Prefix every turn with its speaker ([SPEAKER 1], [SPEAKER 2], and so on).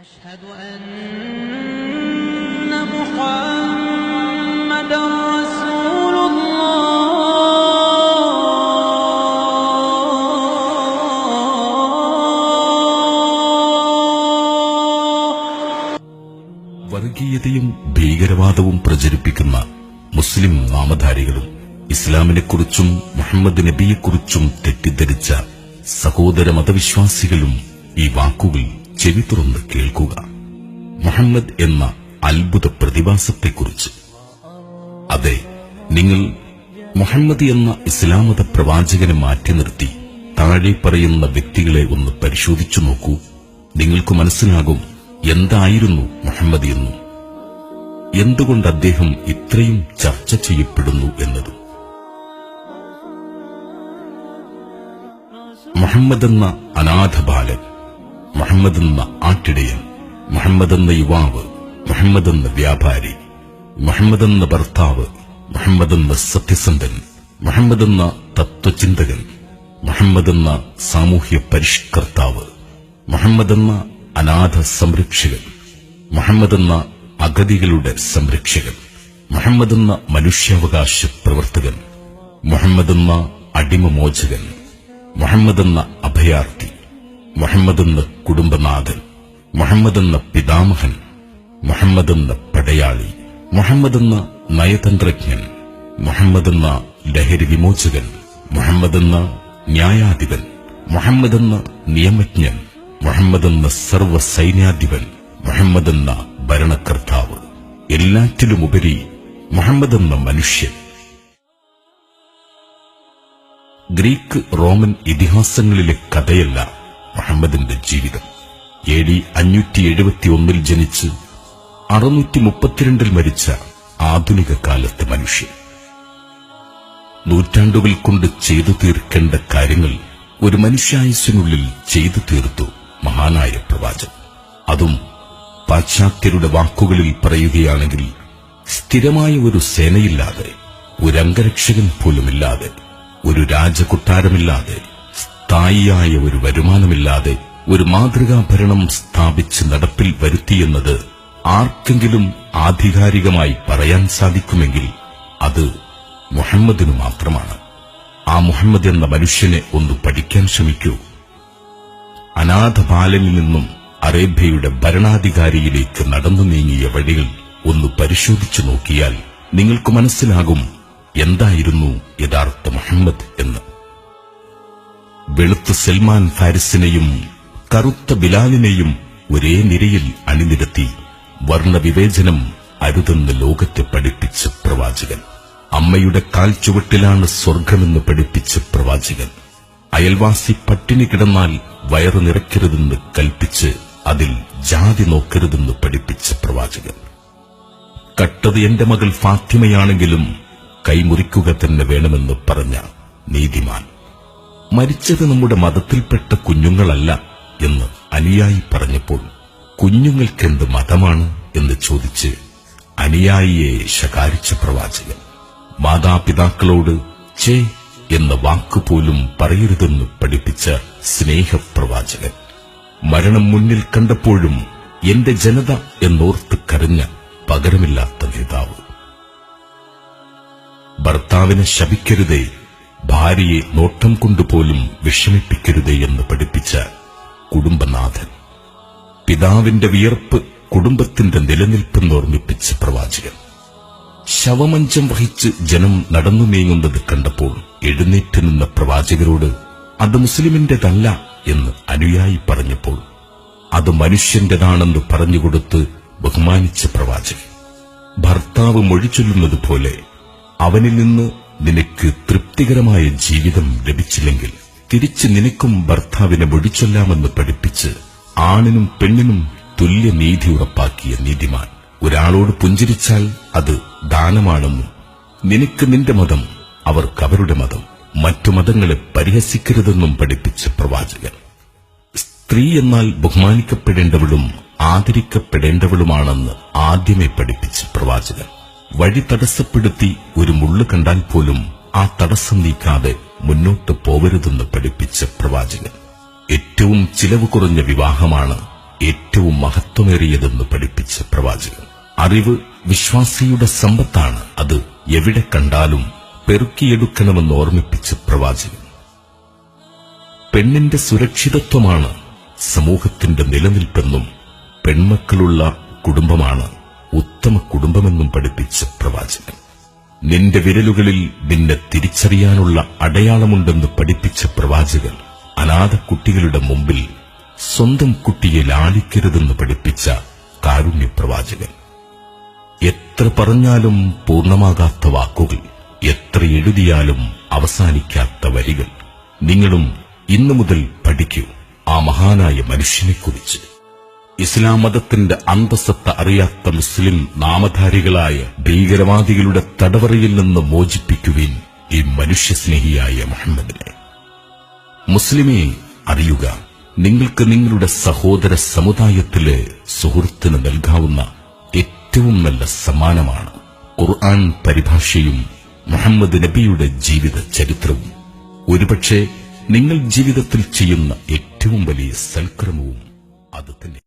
[SPEAKER 1] أشهد أن محمدًا رسول
[SPEAKER 2] വർഗീയതയും ഭീകരവാദവും പ്രചരിപ്പിക്കുന്ന മുസ്ലിം നാമധാരികളും ഇസ്ലാമിനെക്കുറിച്ചും മുഹമ്മദ് നബിയെക്കുറിച്ചും തെറ്റിദ്ധരിച്ച സഹോദര മതവിശ്വാസികളും ഈ വാക്കുകൾ ചെവി തുറന്ന് കേൾക്കുക. മുഹമ്മദ് എന്ന അത്ഭുത പ്രതിഭാസത്തെക്കുറിച്ച്. അതെ, നിങ്ങൾ മുഹമ്മദ് എന്ന ഇസ്ലാം മത പ്രവാചകനെ മാറ്റി നിർത്തി താഴെ പറയുന്ന വ്യക്തികളെ ഒന്ന് പരിശോധിച്ചു നോക്കൂ. നിങ്ങൾക്ക് മനസ്സിലാകും എന്തായിരുന്നു മുഹമ്മദ് എന്നും എന്തുകൊണ്ട് അദ്ദേഹം ഇത്രയും ചർച്ച ചെയ്യപ്പെടുന്നു എന്നത്. മുഹമ്മദ് എന്ന അനാഥ ബാലൻ, മുഹമ്മദ് എന്ന ആട്ടിടയൻ, മുഹമ്മദ് എന്ന യുവാവ്, മുഹമ്മദ് എന്ന വ്യാപാരി, മുഹമ്മദ് എന്ന ഭർത്താവ്, മുഹമ്മദ് എന്ന സത്യസന്ധൻ, മുഹമ്മദ് എന്ന തത്വചിന്തകൻ, മുഹമ്മദ് എന്ന സാമൂഹ്യ പരിഷ്കർത്താവ്, മുഹമ്മദ് എന്ന അനാഥ സംരക്ഷകൻ, മുഹമ്മദ് എന്ന അഗതികളുടെ സംരക്ഷകൻ, മുഹമ്മദ് എന്ന മനുഷ്യാവകാശ പ്രവർത്തകൻ, മുഹമ്മദ് എന്ന അടിമമോചകൻ, മുഹമ്മദ് എന്ന അഭയാർത്ഥി, മുഹമ്മദ് എന്ന കുടുംബനാഥൻ, മുഹമ്മദ് എന്ന പിതാമഹൻ, മുഹമ്മദ് എന്ന പടയാളി, മുഹമ്മദ് എന്ന നയതന്ത്രജ്ഞൻ, മുഹമ്മദ് എന്ന ലഹരി വിമോചകൻ, മുഹമ്മദ് എന്ന ന്യായാധിപൻ, മുഹമ്മദ് എന്ന നിയമജ്ഞൻ, മുഹമ്മദ് എന്ന സർവ്വസൈന്യാധിപൻ, മുഹമ്മദ് എന്ന ഭരണകർത്താവ്, എല്ലാറ്റിലുമുപരി മുഹമ്മദ് എന്ന മനുഷ്യൻ. ഗ്രീക്ക് റോമൻ ഇതിഹാസങ്ങളിലെ കഥയല്ല മുഹമ്മദിന്റെ ജീവിതം. AD 571 ജനിച്ച് 632 മരിച്ച ആധുനിക കാലത്തെ മനുഷ്യൻ. നൂറ്റാണ്ടുകൾ കൊണ്ട് ചെയ്തു തീർക്കേണ്ട കാര്യങ്ങൾ ഒരു മനുഷ്യായുസ്സിനുള്ളിൽ ചെയ്തു തീർത്തു മഹാനായ പ്രവാചകൻ. അതും പാശ്ചാത്യരുടെ വാക്കുകളിൽ പറയുകയാണെങ്കിൽ സ്ഥിരമായ ഒരു സേനയില്ലാതെ, ഒരു അംഗരക്ഷകൻ പോലുമില്ലാതെ, ഒരു രാജകൊട്ടാരമില്ലാതെ, സ്ഥായിയായ ഒരു വരുമാനമില്ലാതെ ഒരു മാതൃകാ ഭരണം സ്ഥാപിച്ച് നടപ്പിൽ വരുത്തിയെന്നത് ആർക്കെങ്കിലും ആധികാരികമായി പറയാൻ സാധിക്കുമെങ്കിൽ അത് മുഹമ്മദിനു മാത്രമാണ്. ആ മുഹമ്മദ് എന്ന മനുഷ്യനെ ഒന്ന് പഠിക്കാൻ ശ്രമിക്കൂ. അനാഥ ബാലനിൽ നിന്നും അറേബ്യയുടെ ഭരണാധികാരിയിലേക്ക് നടന്നു നീങ്ങിയ വഴികൾ ഒന്ന് പരിശോധിച്ചു നോക്കിയാൽ നിങ്ങൾക്ക് മനസ്സിലാകും എന്തായിരുന്നു യഥാർത്ഥ മുഹമ്മദ് എന്ന്. വെളുത്ത സൽമാൻ ഫാരിസിനെയും കറുത്ത ബിലാലിനെയും ഒരേ നിരയിൽ അണിനിരത്തി വർണ്ണവിവേചനം അരുതെന്ന് ലോകത്തെ പഠിപ്പിച്ച പ്രവാചകൻ. അമ്മയുടെ കാൽച്ചുവട്ടിലാണ് സ്വർഗമെന്ന് പഠിപ്പിച്ച പ്രവാചകൻ. അയൽവാസി പട്ടിണി കിടന്നാൽ വയറു നിറയ്ക്കരുതെന്ന് കൽപ്പിച്ച് അതിൽ ജാതി നോക്കരുതെന്ന് പഠിപ്പിച്ച പ്രവാചകൻ. കട്ടത് എന്റെ മകൾ ഫാത്തിമയാണെങ്കിലും കൈമുറിക്കുക തന്നെ വേണമെന്ന് പറഞ്ഞ നീതിമാൻ. മരിച്ചത് നമ്മുടെ മതത്തിൽപ്പെട്ട കുഞ്ഞുങ്ങളല്ല എന്ന് അനുയായി പറഞ്ഞപ്പോൾ കുഞ്ഞുങ്ങൾക്കെന്ത് മതമാണ് എന്ന് ചോദിച്ച് അനുയായിയെ ശകാരിച്ച പ്രവാചകൻ. മാതാപിതാക്കളോട് ചേ എന്ന വാക്കുപോലും പറയരുതെന്ന് പഠിപ്പിച്ച സ്നേഹപ്രവാചകൻ. മരണം മുന്നിൽ കണ്ടപ്പോഴും എന്റെ ജനത എന്നോർത്ത് കരഞ്ഞ പകരമില്ലാത്ത നേതാവ്. ഭർത്താവിനെ ശപിക്കരുതേ, ഭാര്യയെ നോട്ടം കൊണ്ടുപോലും വിഷമിപ്പിക്കരുതേ എന്ന് പഠിപ്പിച്ച കുടുംബനാഥൻ. പിതാവിന്റെ വിയർപ്പ് കുടുംബത്തിന്റെ നിലനിൽപ്പെന്ന് ഓർമ്മിപ്പിച്ച പ്രവാചകൻ. ശവമഞ്ചം വഹിച്ച് ജനം നടന്നു നീങ്ങുന്നത് കണ്ടപ്പോൾ എഴുന്നേറ്റ് നിന്ന പ്രവാചകരോട് അത് മുസ്ലിമിന്റേതല്ല എന്ന് അനുയായി പറഞ്ഞപ്പോൾ അത് മനുഷ്യന്റേതാണെന്ന് പറഞ്ഞുകൊടുത്ത് ബഹുമാനിച്ച പ്രവാചകൻ. ഭർത്താവ് മൊഴിചൊല്ലുന്നത് പോലെ അവനിൽ നിന്ന് നിനക്ക് തൃപ്തികരമായ ജീവിതം ലഭിച്ചില്ലെങ്കിൽ തിരിച്ച് നിനക്കും ഭർത്താവിനെ മൊഴിച്ചൊല്ലാമെന്ന് പഠിപ്പിച്ച് ആണിനും പെണ്ണിനും തുല്യനീതി ഉറപ്പാക്കിയ നീതിമാൻ. ഒരാളോട് പുഞ്ചിരിച്ചാൽ അത് ദാനമാണെന്നും നിനക്ക് നിന്റെ മതം, അവർക്ക് അവരുടെ മതം, മറ്റു മതങ്ങളെ പരിഹസിക്കരുതെന്നും പഠിപ്പിച്ച പ്രവാചകൻ. സ്ത്രീ എന്നാൽ ബഹുമാനിക്കപ്പെടേണ്ടവളും ആദരിക്കപ്പെടേണ്ടവളുമാണെന്ന് ആദ്യമേ പഠിപ്പിച്ച പ്രവാചകൻ. വഴി തടസ്സപ്പെടുത്തി ഒരു മുള്ളു കണ്ടാൽ പോലും ആ തടസ്സം നീക്കാതെ മുന്നോട്ട് പോവരുതെന്ന് പഠിപ്പിച്ച പ്രവാചകൻ. ഏറ്റവും ചിലവ് കുറഞ്ഞ വിവാഹമാണ് ഏറ്റവും മഹത്വമേറിയതെന്ന് പഠിപ്പിച്ച പ്രവാചകൻ. അറിവ് വിശ്വാസിയുടെ സമ്പത്താണ്. അത് എവിടെ കണ്ടാലും പെറുക്കിയെടുക്കണമെന്ന് ഓർമ്മിപ്പിച്ച പ്രവാചകൻ. പെണ്ണിന്റെ സുരക്ഷിതത്വമാണ് സമൂഹത്തിന്റെ നിലനിൽപ്പെന്നും പെൺമക്കളുള്ള കുടുംബമാണ് ഉത്തമ കുടുംബമെന്നും പഠിപ്പിച്ച പ്രവാചകൻ. നിന്റെ വിരലുകളിൽ നിന്നെ തിരിച്ചറിയാനുള്ള അടയാളമുണ്ടെന്ന് പഠിപ്പിച്ച പ്രവാചകൻ. അനാഥ കുട്ടികളുടെ മുമ്പിൽ സ്വന്തം കുട്ടിയെ ലാളിക്കരുതെന്ന് പഠിപ്പിച്ച കാരുണ്യ പ്രവാചകൻ. എത്ര പറഞ്ഞാലും പൂർണ്ണമാകാത്ത വാക്കുകൾ, എത്ര എഴുതിയാലും അവസാനിക്കാത്ത വരികൾ. നിങ്ങളും ഇന്നു മുതൽ പഠിക്കൂ ആ മഹാനായ മനുഷ്യനെക്കുറിച്ച്. ഇസ്ലാം മതത്തിന്റെ അന്തസത്ത അറിയാത്ത മുസ്ലിം നാമധാരികളായ ഭീകരവാദികളുടെ തടവറയിൽ നിന്ന് മോചിപ്പിക്കുവിൻ ഈ മനുഷ്യസ്നേഹിയായ മുഹമ്മദിനെ. മുസ്ലിമേ, അറിയുക, നിങ്ങൾക്ക് നിങ്ങളുടെ സഹോദര സമുദായത്തിലെ സുഹൃത്തിന് നൽകാവുന്ന ഏറ്റവും നല്ല സമ്മാനമാണ് ഖുർആൻ പരിഭാഷയും മുഹമ്മദ് നബിയുടെ ജീവിത ചരിത്രവും. ഒരുപക്ഷെ നിങ്ങൾ ജീവിതത്തിൽ ചെയ്യുന്ന ഏറ്റവും വലിയ സൽക്കർമ്മവും അത് തന്നെ.